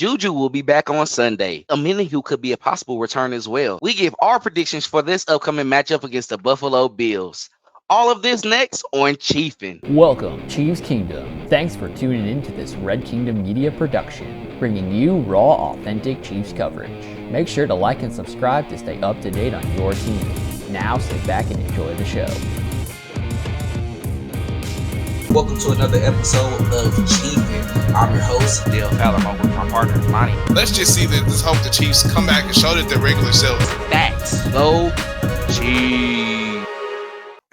Juju will be back on Sunday. Omenihu could be a possible return as well. We give our predictions for this upcoming matchup against the Buffalo Bills. All of this next on Chiefin. Welcome, Chiefs Kingdom. Thanks for tuning in to this Red Kingdom Media production, bringing you raw, authentic Chiefs coverage. Make sure to like and subscribe to stay up to date on your team. Now sit back and enjoy the show. Welcome to another episode of Chiefin. I'm your host, Dale Fowler, along with my partner, Lonnie. Let's just see that. Let's hope the Chiefs come back and show that their regular self. Facts. Go Chiefs.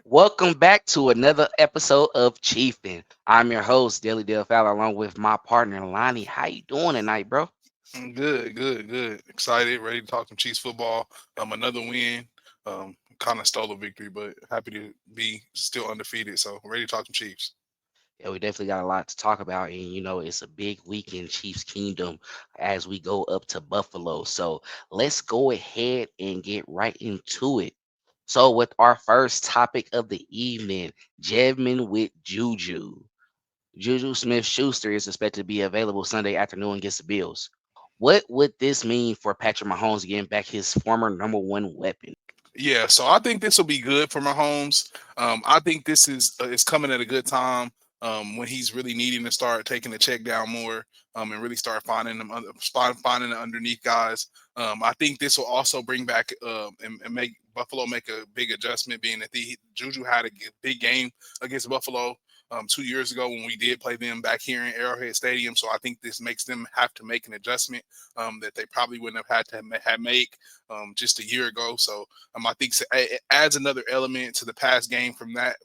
Welcome back to another episode of Chiefin. I'm your host, Dale Fowler, along with my partner, Lonnie. How you doing tonight, bro? Good. Excited, ready to talk some Chiefs football. Another win. Kind of stole a victory, but happy to be still undefeated. So ready to talk some Chiefs. Yeah, we definitely got a lot to talk about, and it's a big week in Chiefs Kingdom as we go up to Buffalo. So let's go ahead and get right into it. So with our first topic of the evening, Jammin with Juju. Juju Smith-Schuster is expected to be available Sunday afternoon against the Bills. What would this mean for Patrick Mahomes getting back his former number one weapon? Yeah, so I think this will be good for Mahomes. I think this is coming at a good time when he's really needing to start taking the check down more and really start finding finding the underneath guys. I think this will also bring back and make Buffalo make a big adjustment, being that Juju had a big game against Buffalo 2 years ago when we did play them back here in Arrowhead Stadium. So I think this makes them have to make an adjustment that they probably wouldn't have had to make just a year ago. So I think it adds another element to the pass game from that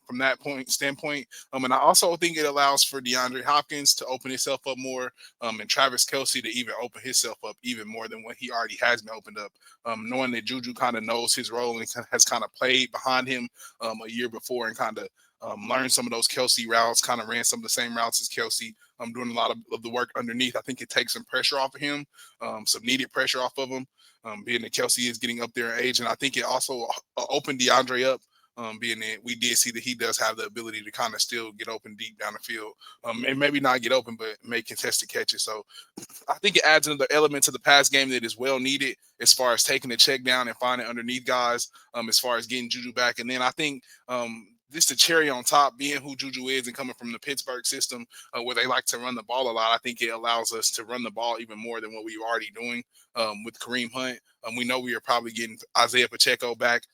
standpoint. And I also think it allows for DeAndre Hopkins to open himself up more, and Travis Kelce to even open himself up even more than what he already has been opened up. Knowing that Juju kind of knows his role and has kind of played behind him a year before and kind of learned some of those Kelce routes, kind of ran some of the same routes as Kelce, doing a lot of the work underneath. I think it takes some pressure off of him, some needed pressure off of him, being that Kelce is getting up there in age. And I think it also opened DeAndre up, being that we did see that he does have the ability to kind of still get open deep down the field, and maybe not get open, but make contested catches. So I think it adds another element to the pass game that is well needed as far as taking the check down and finding underneath guys, as far as getting Juju back. And then I think this the cherry on top, being who Juju is and coming from the Pittsburgh system where they like to run the ball a lot. I think it allows us to run the ball even more than what we were already doing with Kareem Hunt. We know we are probably getting Isaiah Pacheco back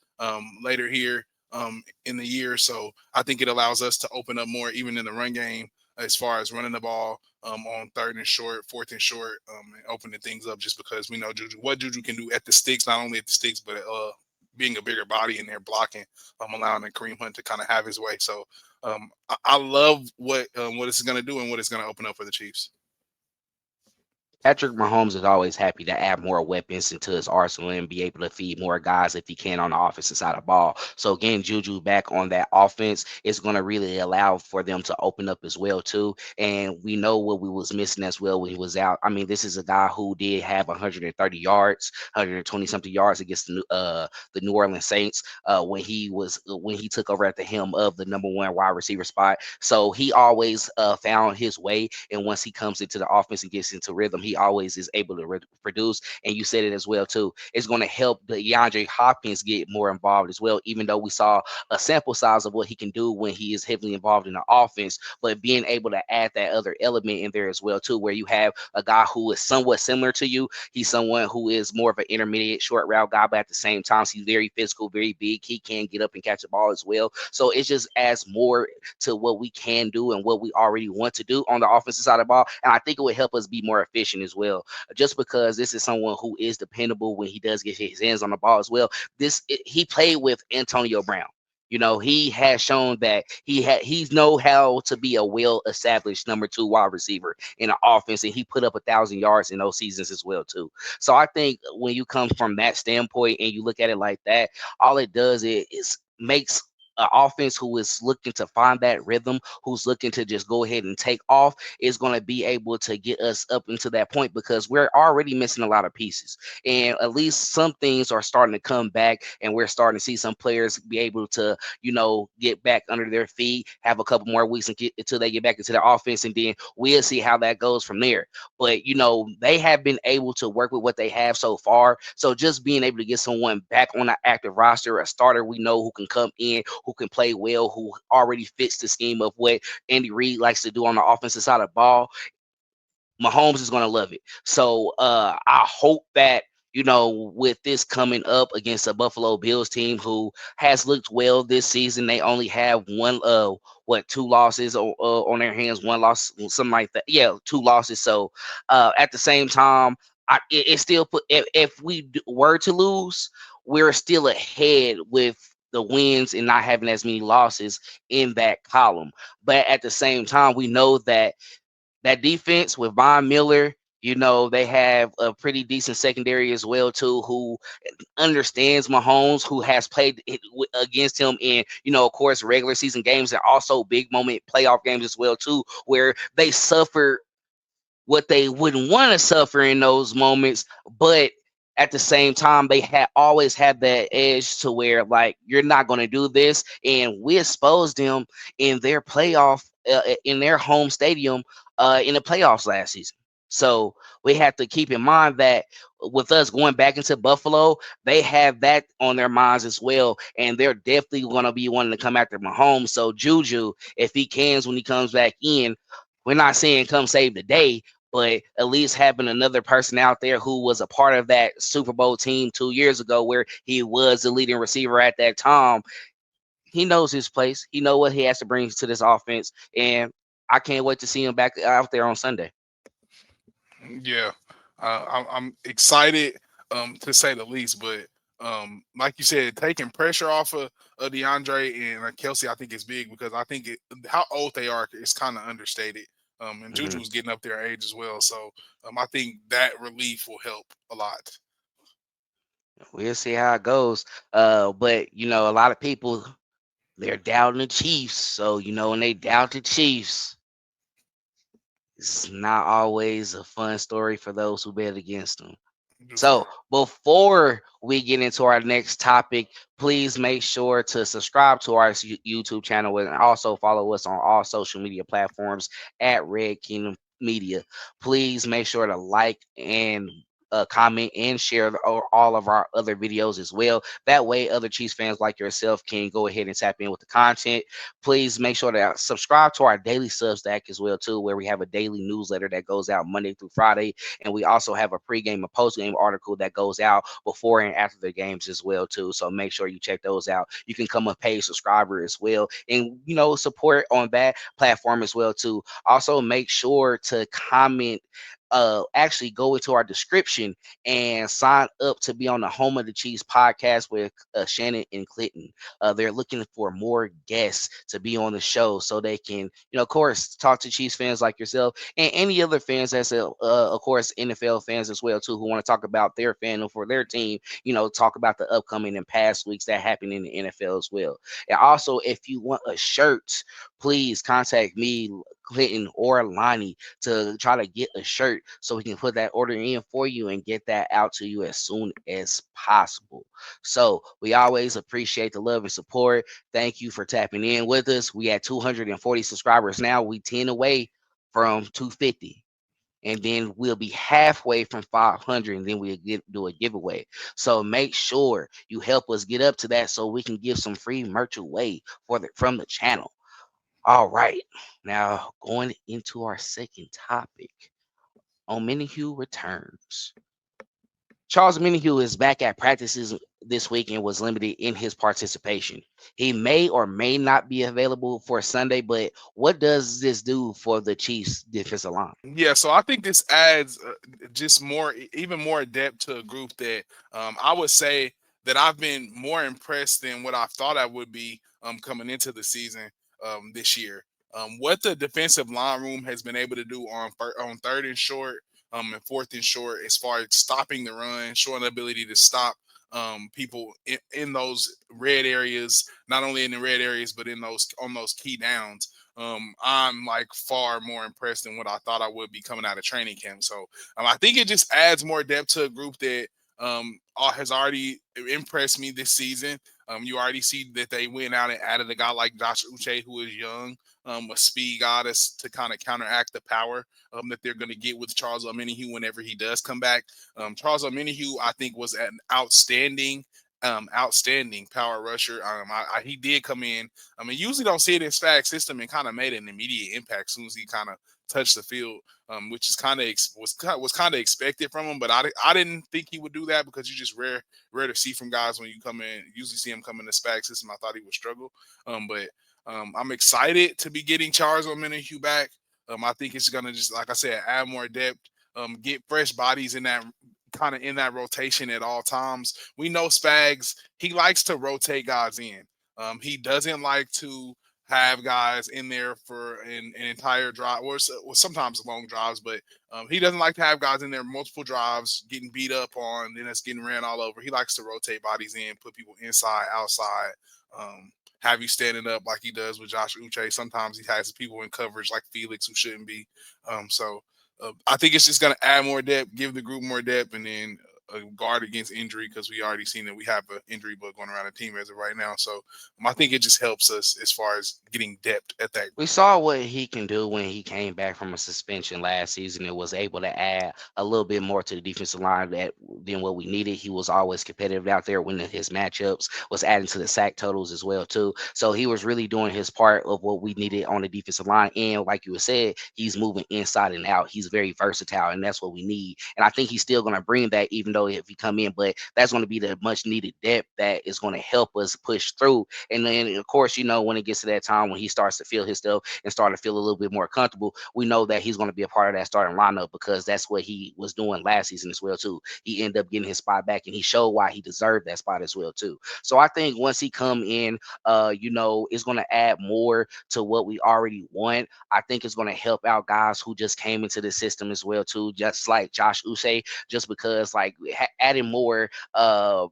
later here in the year. So I think it allows us to open up more even in the run game as far as running the ball on third and short, fourth and short, and opening things up just because we know what Juju can do at the sticks, not only at the sticks, but being a bigger body in there blocking, allowing the Kareem Hunt to kind of have his way. So I love what this is going to do and what it's going to open up for the Chiefs. Patrick Mahomes is always happy to add more weapons into his arsenal and be able to feed more guys if he can on the offensive side of the ball. So again, Juju back on that offense is going to really allow for them to open up as well too. And we know what we was missing as well when he was out. I mean, this is a guy who did have 130 yards, 120 something yards against the New Orleans Saints when he took over at the helm of the number one wide receiver spot. So he always found his way, and once he comes into the offense and gets into rhythm, he always is able to produce. And you said it as well too. It's going to help the DeAndre Hopkins get more involved as well, even though we saw a sample size of what he can do when he is heavily involved in the offense, but being able to add that other element in there as well too, where you have a guy who is somewhat similar to you. He's someone who is more of an intermediate short route guy, but at the same time, he's very physical, very big. He can get up and catch the ball as well. So it just adds more to what we can do and what we already want to do on the offensive side of the ball. And I think it would help us be more efficient as well, just because this is someone who is dependable when he does get his hands on the ball as well. He played with Antonio Brown. He has shown that he's know how to be a well-established number two wide receiver in an offense, and he put up 1,000 yards in those seasons as well too. So I think when you come from that standpoint and you look at it like that, all it does is makes an offense who is looking to find that rhythm, who's looking to just go ahead and take off, is going to be able to get us up into that point because we're already missing a lot of pieces. And at least some things are starting to come back, and we're starting to see some players be able to, get back under their feet, have a couple more weeks until they get back into their offense, and then we'll see how that goes from there. But they have been able to work with what they have so far. So just being able to get someone back on the active roster, a starter we know who can come in, who can play well, who already fits the scheme of what Andy Reid likes to do on the offensive side of the ball, Mahomes is going to love it. So I hope that, with this coming up against a Buffalo Bills team who has looked well this season, they only have one, two losses on their hands, one loss, something like that. Yeah, two losses. So at the same time, it still put, if we were to lose, we're still ahead with the wins and not having as many losses in that column. But at the same time, we know that defense with Von Miller, they have a pretty decent secondary as well too, who understands Mahomes, who has played against him in, of course, regular season games and also big moment playoff games as well too, where they suffer what they wouldn't want to suffer in those moments, but at the same time, they had always had that edge to where like you're not going to do this, and we exposed them in their playoff in their home stadium in the playoffs last season. So we have to keep in mind that with us going back into Buffalo, they have that on their minds as well, and they're definitely going to be wanting to come after Mahomes. So Juju, if he can, when he comes back in, we're not saying come save the day, but at least having another person out there who was a part of that Super Bowl team 2 years ago, where he was the leading receiver at that time, he knows his place. He knows what he has to bring to this offense, and I can't wait to see him back out there on Sunday. Yeah, I'm excited, to say the least. But like you said, taking pressure off of DeAndre and Kelsey, I think is big because I think how old they are is kind of understated. And hmm Juju's getting up there in age as well, so I think that relief will help a lot. We'll see how it goes. But a lot of people, they're doubting the Chiefs. So when they doubt the Chiefs, it's not always a fun story for those who bet against them. Just So not. before we get into our next topic, please make sure to subscribe to our YouTube channel and also follow us on all social media platforms at Red Kingdom Media. Please make sure to like and comment and share all of our other videos as well. That way, other Chiefs fans like yourself can go ahead and tap in with the content. Please make sure to subscribe to our daily Substack as well too, where we have a daily newsletter that goes out Monday through Friday, and we also have a pregame and postgame article that goes out before and after the games as well too. So make sure you check those out. You can become a paid subscriber as well, and support on that platform as well too. Also, make sure to comment. Actually go into our description and sign up to be on the Home of the Chiefs podcast with Shannon and Clinton. They're looking for more guests to be on the show so they can, of course, talk to Chiefs fans like yourself and any other fans that's, of course, NFL fans as well, too, who want to talk about their fandom for their team, talk about the upcoming and past weeks that happen in the NFL as well. And also, if you want a shirt, please contact me, Clinton, or Lonnie to try to get a shirt so we can put that order in for you and get that out to you as soon as possible. So we always appreciate the love and support. Thank you for tapping in with us. We at 240 subscribers now. We 10 away from 250. And then we'll be halfway from 500, and then we'll do a giveaway. So make sure you help us get up to that so we can give some free merch away from the channel. All right. Now going into our second topic. Omenihu returns. Charles Omenihu is back at practices this week and was limited in his participation. He may or may not be available for Sunday, but what does this do for the Chiefs defensive line? Yeah, so I think this adds just more, even more depth to a group that I would say that I've been more impressed than what I thought I would be coming into the season this year. What the defensive line room has been able to do on third and short and fourth and short, as far as stopping the run, showing the ability to stop people in those red areas, not only in the red areas, but in those on those key downs. I'm like far more impressed than what I thought I would be coming out of training camp. So I think it just adds more depth to a group that has already impressed me this season. You already see that they went out and added a guy like Josh Uche, who is young, a speed goddess to kind of counteract the power that they're going to get with Charles Omenihu whenever he does come back. Charles Omenihu, I think, was an outstanding power rusher. He did come in. I mean, usually don't see it in SPAG system, and kind of made an immediate impact as soon as he kind of touched the field, which is was kind of expected from him. But I didn't think he would do that because you just rare to see from guys when you come in. Usually see him come in the SPAG system. I thought he would struggle, but I'm excited to be getting Charles Omenihu back. I think it's gonna just, like I said, add more depth, get fresh bodies in that kind of in that rotation at all times. We know Spags, he likes to rotate guys in. He doesn't like to have guys in there for an entire drive, or sometimes long drives, but he doesn't like to have guys in there multiple drives, getting beat up on, then it's getting ran all over. He likes to rotate bodies in, put people inside, outside, have you standing up like he does with Josh Uche. Sometimes he has people in coverage like Felix who shouldn't be. I think it's just going to add more depth, give the group more depth, and then guard against injury because we already seen that we have an injury bug going around the team as of right now. So I think it just helps us as far as getting depth at that We group. saw what he can do when he came back from a suspension last season and was able to add a little bit more to the defensive line than what we needed. He was always competitive out there winning his matchups, was adding to the sack totals as well too. So he was really doing his part of what we needed on the defensive line. And like you said, he's moving inside and out. He's very versatile, and that's what we need. And I think he's still going to bring that, even though if he come in, but that's going to be the much needed depth that is going to help us push through. And then of course, when it gets to that time when he starts to feel his stuff and start to feel a little bit more comfortable, we know that he's going to be a part of that starting lineup because that's what he was doing last season as well too. He ended up getting his spot back, and he showed why he deserved that spot as well too. So I think once he come in, it's going to add more to what we already want. I think it's going to help out guys who just came into the system as well too, just like Josh Usay, just because like adding more, of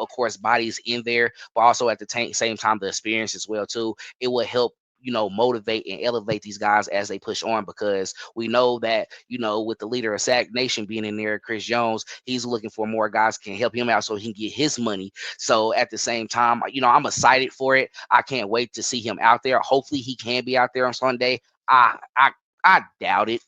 course, bodies in there, but also at the same time the experience as well too. It will help motivate and elevate these guys as they push on because we know that, with the leader of Sack Nation being in there, Chris Jones, he's looking for more guys can help him out so he can get his money. So at the same time, I'm excited for it. I can't wait to see him out there. Hopefully he can be out there on Sunday. I doubt it,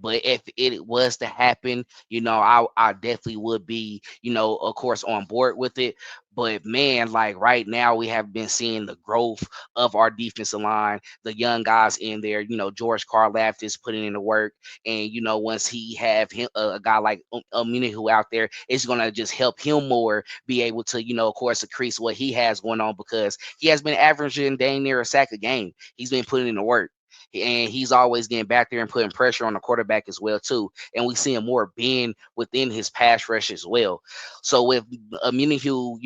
but if it was to happen, I definitely would be, of course, on board with it. But man, like right now, we have been seeing the growth of our defensive line, the young guys in there. George Karlaftis is putting in the work, and once he have him, a guy like Omenihu out there, it's gonna just help him more be able to, of course, increase what he has going on because he has been averaging dang near a sack a game. He's been putting in the work, and he's always getting back there and putting pressure on the quarterback as well too. And we see him more being within his pass rush as well. So with Omenihu,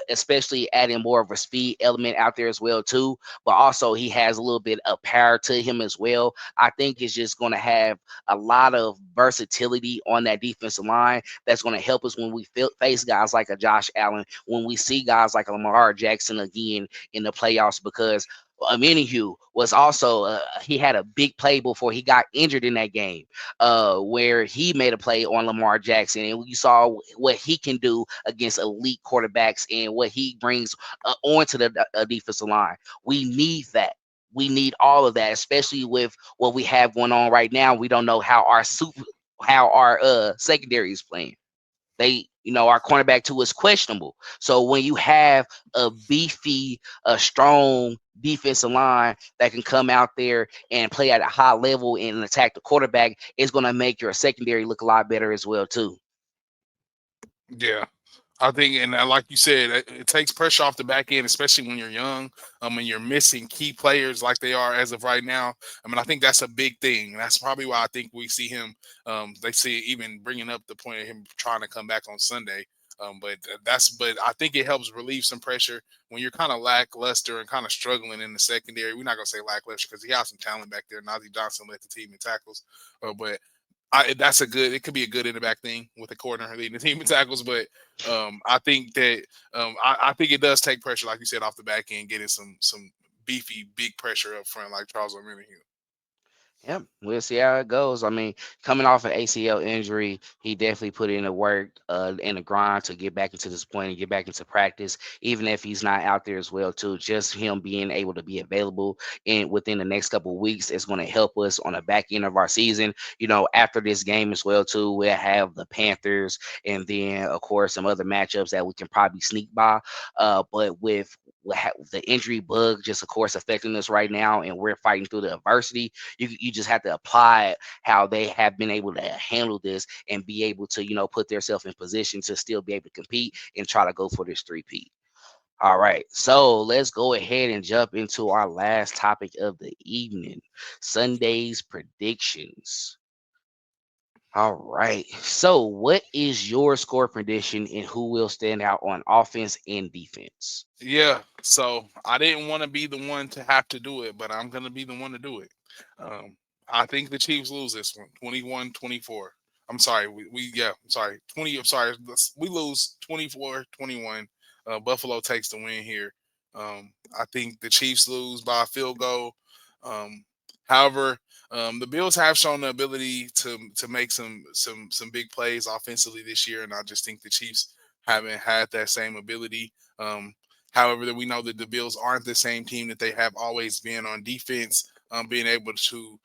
especially adding more of a speed element out there as well too, but also he has a little bit of power to him as well. I think it's just going to have a lot of versatility on that defensive line that's going to help us when we face guys like a Josh Allen, when we see guys like a Lamar Jackson again in the playoffs, because Omenihu was also he had a big play before he got injured in that game, where he made a play on Lamar Jackson, and we saw what he can do against elite quarterbacks and what he brings onto the defensive line. We need that. We need all of that, especially with what we have going on right now. We don't know how our secondary is playing. Our cornerback too is questionable. So when you have a beefy, a strong defensive line that can come out there and play at a high level and attack the quarterback, it's going to make your secondary look a lot better as well too. Yeah. I think, and like you said, it takes pressure off the back end, especially when you're young, and you're missing key players like they are as of right now. I mean, I think that's a big thing. And that's probably why I think we see him. They see even bringing up the point of him trying to come back on Sunday. But I think it helps relieve some pressure when you're kind of lackluster and kind of struggling in the secondary. We're not gonna say lackluster because he has some talent back there. Nazi Johnson led the team in tackles, but That's a good. It could be a good in the back thing with the corner leading the team in tackles, but I think that I think it does take pressure, like you said, off the back end, getting some beefy big pressure up front, like Charles Omenihu. Yep, we'll see how it goes. I mean, coming off an ACL injury, he definitely put in the work, in the grind to get back into this point and get back into practice. Even if he's not out there as well, too, just him being able to be available in within the next couple of weeks is going to help us on the back end of our season. After this game as well, too, we'll have the Panthers and then, of course, some other matchups that we can probably sneak by. But with the injury bug just, of course, affecting us right now, and we're fighting through the adversity, you just have to apply how they have been able to handle this and be able to put themselves in position to still be able to compete and try to go for this three-peat. All right, so let's go ahead and jump into our last topic of the evening: Sunday's predictions. All right, so what is your score prediction and who will stand out on offense and defense? Yeah, so I didn't want to be the one to have to do it, but I'm gonna be the one to do it. Um, I think the Chiefs lose this one, 21-24. I'm sorry, I'm sorry, 20. I'm sorry, we lose 24-21. Buffalo takes the win here. I think the Chiefs lose by a field goal. Um, however, the Bills have shown the ability to make some big plays offensively this year, and I just think the Chiefs haven't had that same ability. Um, However, that we know that the Bills aren't the same team that they have always been on defense, being able to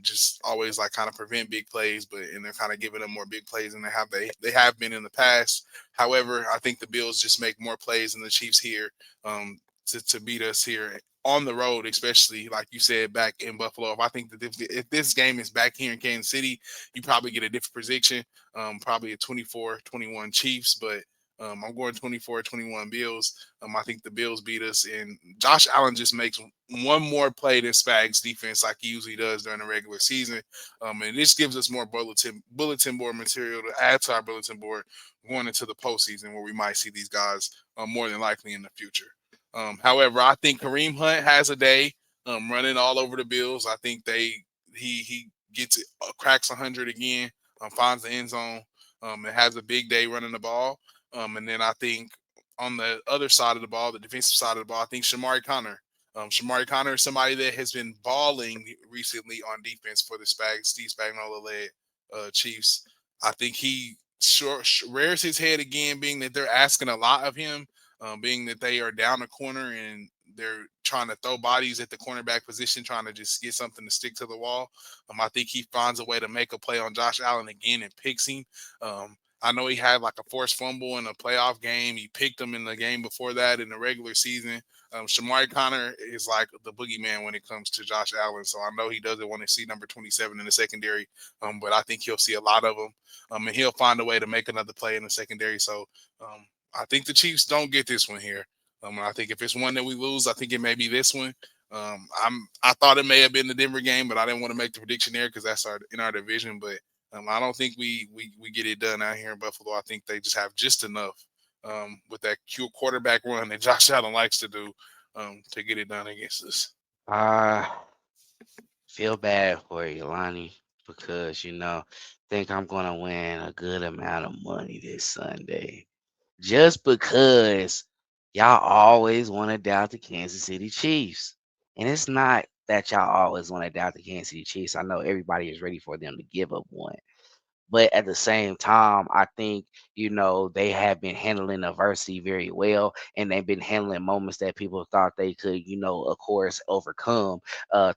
just always like kind of prevent big plays, and they're kind of giving them more big plays than they have been in the past. However, I think the Bills just make more plays than the Chiefs here, to beat us here on the road, especially like you said back in Buffalo. If I think that if this game is back here in Kansas City, you probably get a different prediction, probably a 24-21 Chiefs, but I'm going 24-21 Bills. I think the Bills beat us, and Josh Allen just makes one more play than Spags defense like he usually does during the regular season. And this gives us more bulletin board material to add to our bulletin board going into the postseason, where we might see these guys more than likely in the future. However, I think Kareem Hunt has a day running all over the Bills. I think he gets it, cracks 100 again, finds the end zone, and has a big day running the ball. And then I think on the other side of the ball, the defensive side of the ball, I think Shamari Connor. Shamari Connor is somebody that has been balling recently on defense for the Steve Spagnuolo led Chiefs. I think he rears his head again, being that they're asking a lot of him, being that they are down the corner and they're trying to throw bodies at the cornerback position, trying to just get something to stick to the wall. I think he finds a way to make a play on Josh Allen again and picks him. I know he had like a forced fumble in a playoff game. He picked him in the game before that in the regular season. Shamari Connor is like the boogeyman when it comes to Josh Allen. So I know he doesn't want to see number 27 in the secondary, but I think he'll see a lot of them, and he'll find a way to make another play in the secondary. So I think the Chiefs don't get this one here. I think if it's one that we lose, I think it may be this one. I thought it may have been the Denver game, but I didn't want to make the prediction there because that's in our division. But I don't think we get it done out here in Buffalo. I think they just have just enough with that quarterback run that Josh Allen likes to do, to get it done against us. I feel bad for you, Lonnie, because think I'm gonna win a good amount of money this Sunday. Just because y'all always want to doubt the Kansas City Chiefs. And it's not that y'all always want to doubt the Kansas City Chiefs. I know everybody is ready for them to give up one. But at the same time, I think, they have been handling adversity very well, and they've been handling moments that people thought they could, of course, overcome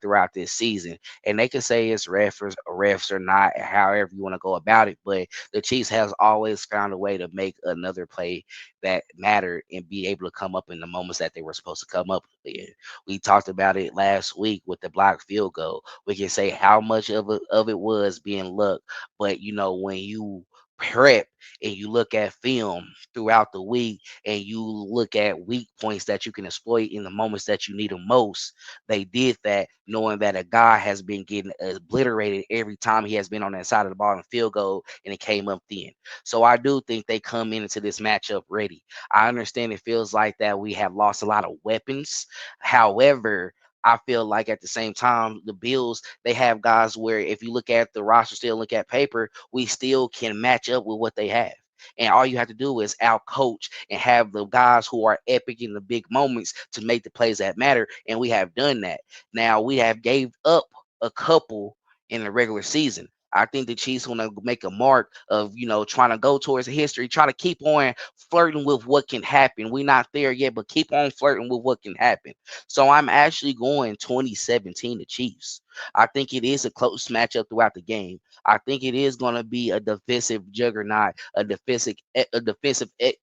throughout this season. And they could say it's refs or not, however you want to go about it. But the Chiefs has always found a way to make another play that mattered and be able to come up in the moments that they were supposed to come up in. We talked about it last week with the block field goal. We can say how much of it was being luck, but when you prep and you look at film throughout the week and you look at weak points that you can exploit in the moments that you need them most, they did that knowing that a guy has been getting obliterated every time he has been on that side of the ball and field goal and it came up thin. So I do think they come into this matchup ready. I understand it feels like that we have lost a lot of weapons. However, I feel like at the same time, the Bills, they have guys where if you look at the roster, still look at paper, we still can match up with what they have. And all you have to do is out coach and have the guys who are epic in the big moments to make the plays that matter. And we have done that. Now we have gave up a couple in the regular season. I think the Chiefs want to make a mark of, trying to go towards history, trying to keep on flirting with what can happen. We're not there yet, but keep on flirting with what can happen. So I'm actually going 2017 the Chiefs. I think it is a close matchup throughout the game. I think it is going to be a defensive juggernaut, a defensive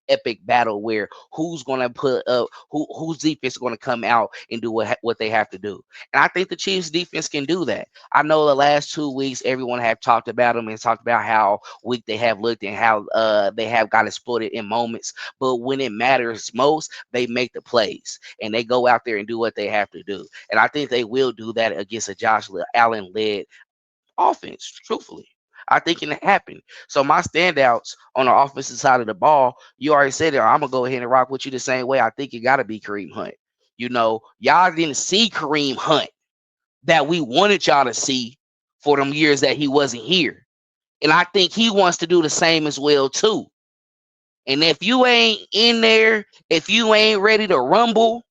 epic battle where who's going to put up whose defense is going to come out and do what they have to do. And I think the Chiefs defense can do that. I know the last 2 weeks everyone have talked about them and talked about how weak they have looked and how they have got exploited in moments. But when it matters most, they make the plays and they go out there and do what they have to do. And I think they will do that against a Josh Allen led offense, truthfully. I think it can happen. So my standouts on the offensive side of the ball, you already said it. I'm gonna go ahead and rock with you the same way. I think it gotta be Kareem Hunt. Y'all didn't see Kareem Hunt that we wanted y'all to see for them years that he wasn't here. And I think he wants to do the same as well too. And if you ain't in there, if you ain't ready to rumble,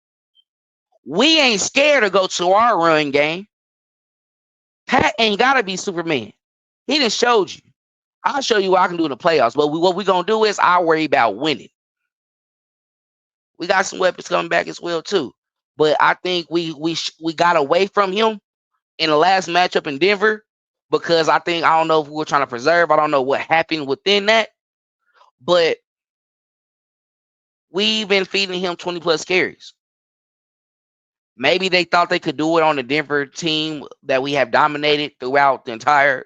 we ain't scared to go to our run game. Pat ain't gotta be Superman. He done showed you. I'll show you what I can do in the playoffs. But what we gonna do is I worry about winning. We got some weapons coming back as well too. But I think we got away from him in the last matchup in Denver because I don't know if we were trying to preserve. I don't know what happened within that, but we've been feeding him 20 plus carries. Maybe they thought they could do it on the Denver team that we have dominated throughout the entire,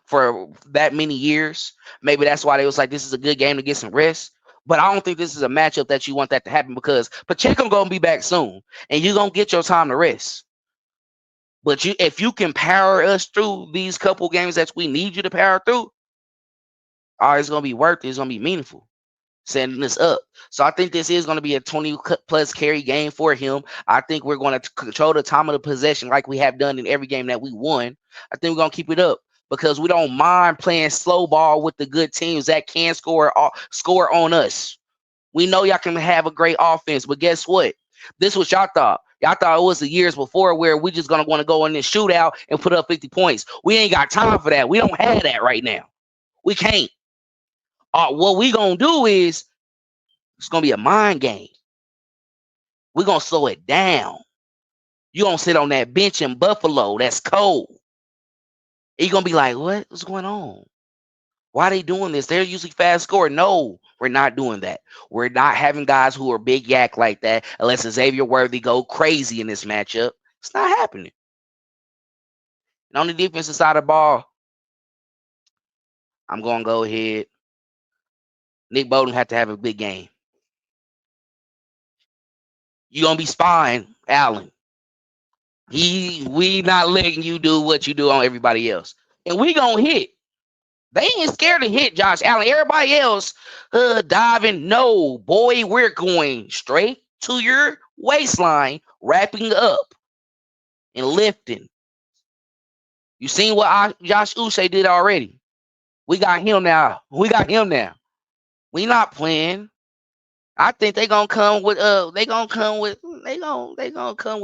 for that many years. Maybe that's why they was like, this is a good game to get some rest. But I don't think this is a matchup that you want that to happen because Pacheco gonna be back soon, and you're gonna get your time to rest. But if you can power us through these couple games that we need you to power through, it's gonna be worth it. It's gonna be meaningful. Setting this up. So I think this is going to be a 20 plus carry game for him. I think we're going to control the time of the possession like we have done in every game that we won. I think we're going to keep it up because we don't mind playing slow ball with the good teams that can score on us. We know y'all can have a great offense, but guess what? This was y'all thought. Y'all thought it was the years before where we just going to want to go in this shootout and put up 50 points. We ain't got time for that. We don't have that right now. We can't. What we going to do is it's going to be a mind game. We're going to slow it down. You're going to sit on that bench in Buffalo. That's cold. And you're going to be like, what's going on? Why are they doing this? They're usually fast score. No, we're not doing that. We're not having guys who are big yak like that unless Xavier Worthy go crazy in this matchup. It's not happening. And on the defensive side of the ball, I'm going to go ahead. Nick Bolton had to have a big game. You're going to be spying Allen. We not letting you do what you do on everybody else. And we gonna hit. They ain't scared to hit Josh Allen. Everybody else diving. No, boy, we're going straight to your waistline, wrapping up and lifting. You seen what Josh Uche did already. We got him now. We not playing. I think they gonna come with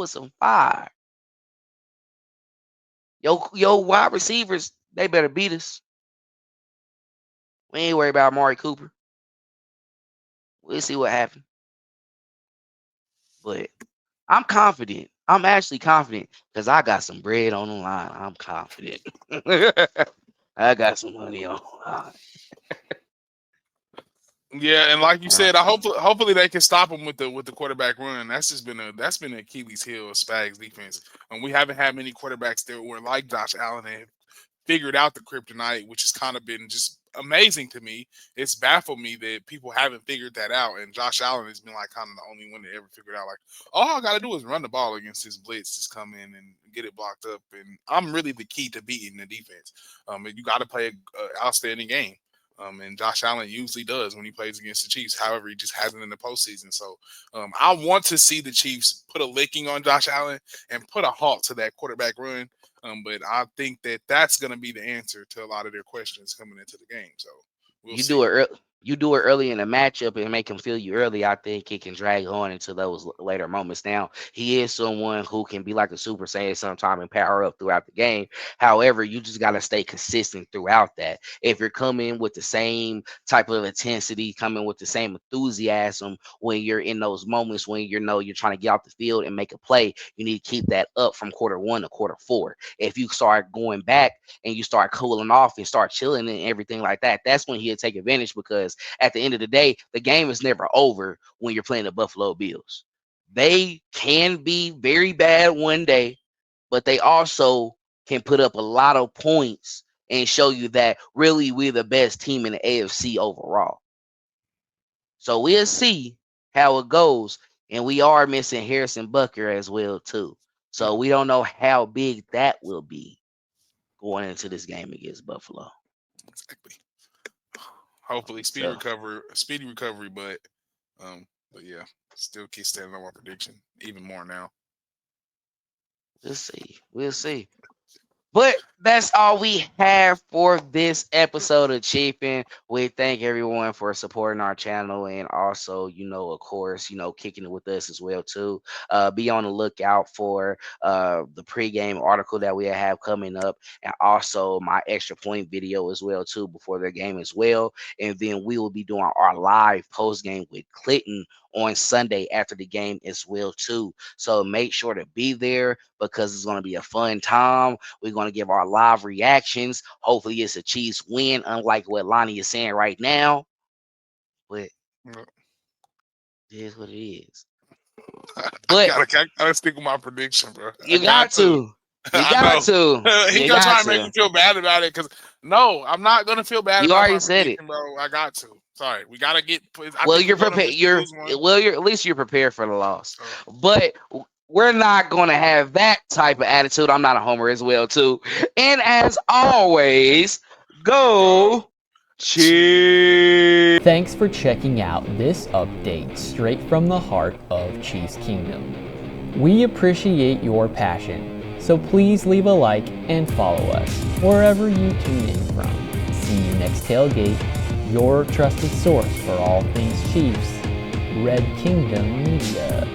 some fire. Yo, wide receivers, they better beat us. We ain't worried about Amari Cooper. We'll see what happens. But I'm confident. I'm actually confident because I got some bread on the line. I'm confident. I got some money on the line. Yeah, and like you said, hopefully they can stop him with the quarterback run. That's been an Achilles heel of Spags defense, and we haven't had many quarterbacks that were like Josh Allen and figured out the kryptonite, which has kind of been just amazing to me. It's baffled me that people haven't figured that out, and Josh Allen has been like kind of the only one that ever figured out like all I got to do is run the ball against this blitz, just come in and get it blocked up, and I'm really the key to beating the defense. And you got to play an outstanding game. And Josh Allen usually does when he plays against the Chiefs. However, he just hasn't in the postseason. So I want to see the Chiefs put a licking on Josh Allen and put a halt to that quarterback run. But I think that that's going to be the answer to a lot of their questions coming into the game. So we'll You see. do it you do it early in the matchup and make him feel you early. I think it can drag on into those later moments. Now, he is someone who can be like a Super Saiyan sometime and power up throughout the game. However, you just got to stay consistent throughout that. If you're coming with the same type of intensity, coming with the same enthusiasm when you're in those moments when you're trying to get off the field and make a play, you need to keep that up from quarter 1 to quarter 4. If you start going back and you start cooling off and start chilling and everything like that, that's when he'll take advantage, because at the end of the day, the game is never over when you're playing the Buffalo Bills. They can be very bad one day, but they also can put up a lot of points and show you that really we're the best team in the AFC overall. So we'll see how it goes. And we are missing Harrison Butker as well, too. So we don't know how big that will be going into this game against Buffalo. Exactly. Hopefully, speedy recovery, but yeah, still keep standing on my prediction even more now. We'll see. But that's all we have for this episode of Chiefin. We thank everyone for supporting our channel, and also, of course, kicking it with us as well too. Be on the lookout for the pregame article that we have coming up, and also my extra point video as well too before the game as well. And then we will be doing our live post game with Clinton on Sunday after the game as well too. So make sure to be there, because it's going to be a fun time. We're going to give our live reactions. Hopefully it's a Chiefs win, unlike what Lonnie is saying right now. But it is what it is. But I gotta stick with my prediction, bro. You got to. He gonna try and make me feel bad about it, because no, I'm not gonna feel bad. You about already my said it, bro. I got to. Sorry, we gotta get. You're prepared. You're at least you're prepared for the loss. But we're not gonna have that type of attitude. I'm not a homer as well too. And as always, go Chiefs. Thanks for checking out this update straight from the heart of Chiefs Kingdom. We appreciate your passion, so please leave a like and follow us wherever you tune in from. See you next tailgate, your trusted source for all things Chiefs, Red Kingdom Media.